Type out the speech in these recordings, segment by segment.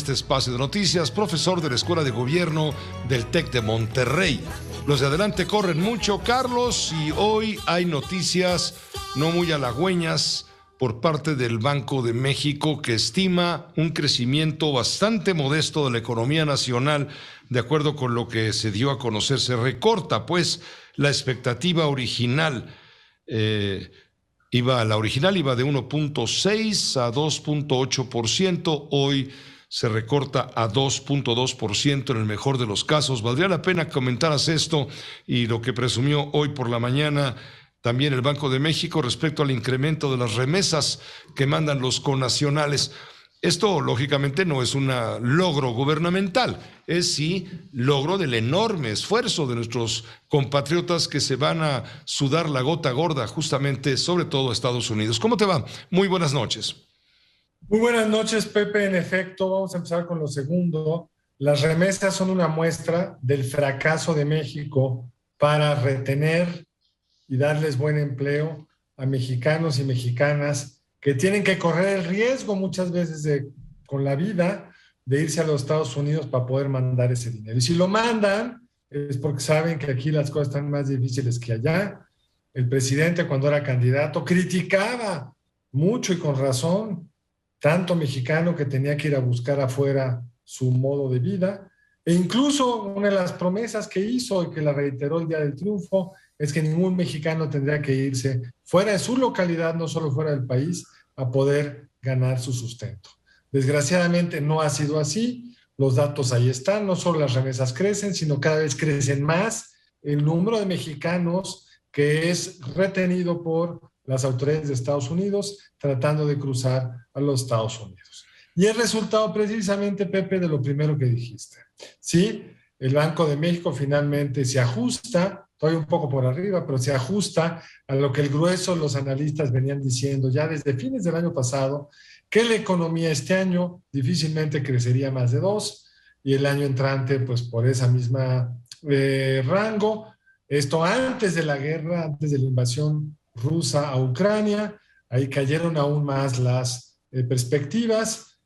este espacio de noticias, profesor de la Escuela de Gobierno del TEC de Monterrey. Los de adelante corren mucho, Carlos, y hoy hay noticias no muy halagüeñas por parte del Banco de México, que estima un crecimiento bastante modesto de la economía nacional. De acuerdo con lo que se dio a conocer, se recorta pues la expectativa original. La original iba de 1.6 a 2.8%, hoy se recorta a 2.2% en el mejor de los casos. Valdría la pena que comentaras esto y lo que presumió hoy por la mañana también el Banco de México respecto al incremento de las remesas que mandan los connacionales. Esto, lógicamente, no es un logro gubernamental, es sí logro del enorme esfuerzo de nuestros compatriotas que se van a sudar la gota gorda, justamente, sobre todo Estados Unidos. ¿Cómo te va? Muy buenas noches. Muy buenas noches, Pepe. En efecto, vamos a empezar con lo segundo. Las remesas son una muestra del fracaso de México para retener y darles buen empleo a mexicanos y mexicanas que tienen que correr el riesgo muchas veces con la vida de irse a los Estados Unidos para poder mandar ese dinero. Y si lo mandan es porque saben que aquí las cosas están más difíciles que allá. El presidente, cuando era candidato, criticaba mucho y con razón tanto mexicano que tenía que ir a buscar afuera su modo de vida. E incluso una de las promesas que hizo y que la reiteró el día del triunfo es que ningún mexicano tendría que irse fuera de su localidad, no solo fuera del país, a poder ganar su sustento. Desgraciadamente no ha sido así. Los datos ahí están. No solo las remesas crecen, sino cada vez crecen más el número de mexicanos que es retenido por las autoridades de Estados Unidos tratando de cruzar a los Estados Unidos. Y es resultado precisamente, Pepe, de lo primero que dijiste. Sí, el Banco de México finalmente se ajusta, todavía un poco por arriba, pero se ajusta a lo que el grueso de los analistas venían diciendo ya desde fines del año pasado, que la economía este año difícilmente crecería más de 2 y el año entrante pues por esa misma rango. Esto antes de la guerra, antes de la invasión rusa a Ucrania, ahí cayeron aún más las perspectivas.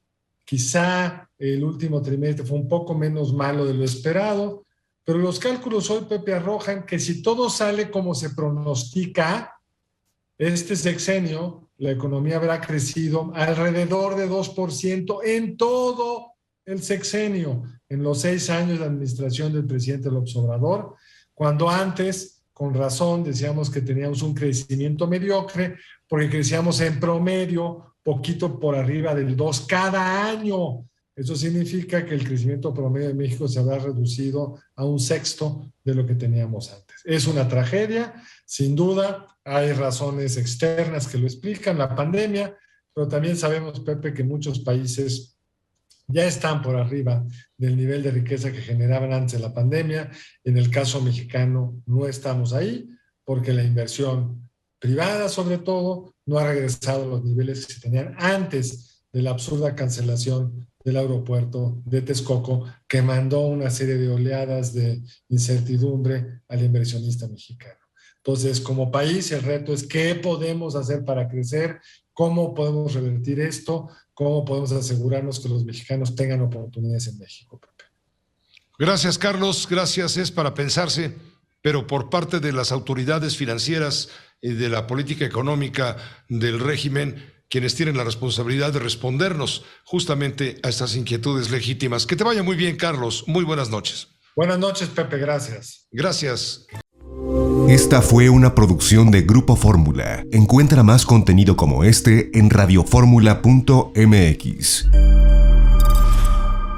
Quizá el último trimestre fue un poco menos malo de lo esperado, pero los cálculos hoy, Pepe, arrojan que si todo sale como se pronostica, este sexenio, la economía habrá crecido alrededor de 2% en todo el sexenio, en los 6 años de administración del presidente López Obrador, cuando antes, con razón, decíamos que teníamos un crecimiento mediocre, porque crecíamos en promedio poquito por arriba del 2 cada año. Eso significa que el crecimiento promedio de México se habrá reducido a 1/6 de lo que teníamos antes. Es una tragedia, sin duda. Hay razones externas que lo explican, la pandemia, pero también sabemos, Pepe, que muchos países ya están por arriba del nivel de riqueza que generaban antes de la pandemia. En el caso mexicano no estamos ahí porque la inversión privada, sobre todo, no ha regresado a los niveles que se tenían antes de la absurda cancelación del aeropuerto de Texcoco, que mandó una serie de oleadas de incertidumbre al inversionista mexicano. Entonces, como país, el reto es qué podemos hacer para crecer, cómo podemos revertir esto, cómo podemos asegurarnos que los mexicanos tengan oportunidades en México, Pepe. Gracias, Carlos. Gracias, es para pensarse, pero por parte de las autoridades financieras y de la política económica del régimen, quienes tienen la responsabilidad de respondernos justamente a estas inquietudes legítimas. Que te vaya muy bien, Carlos. Muy buenas noches. Buenas noches, Pepe. Gracias. Gracias. Esta fue una producción de Grupo Fórmula. Encuentra más contenido como este en radioformula.mx.